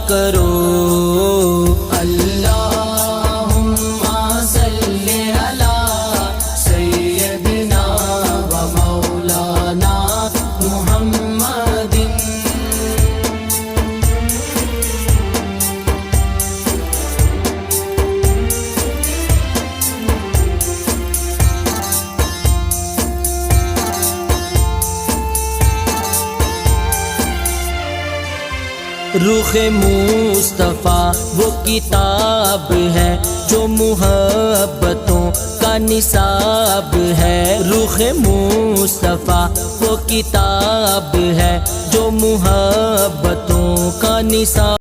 کرو۔ اللہم صلی علی سیدنا و مولانا محمد۔ رخ مصطفیٰ وہ کتاب ہے جو محبتوں کا نصاب ہے۔ رخ مصطفیٰ وہ کتاب ہے جو محبتوں کا نصاب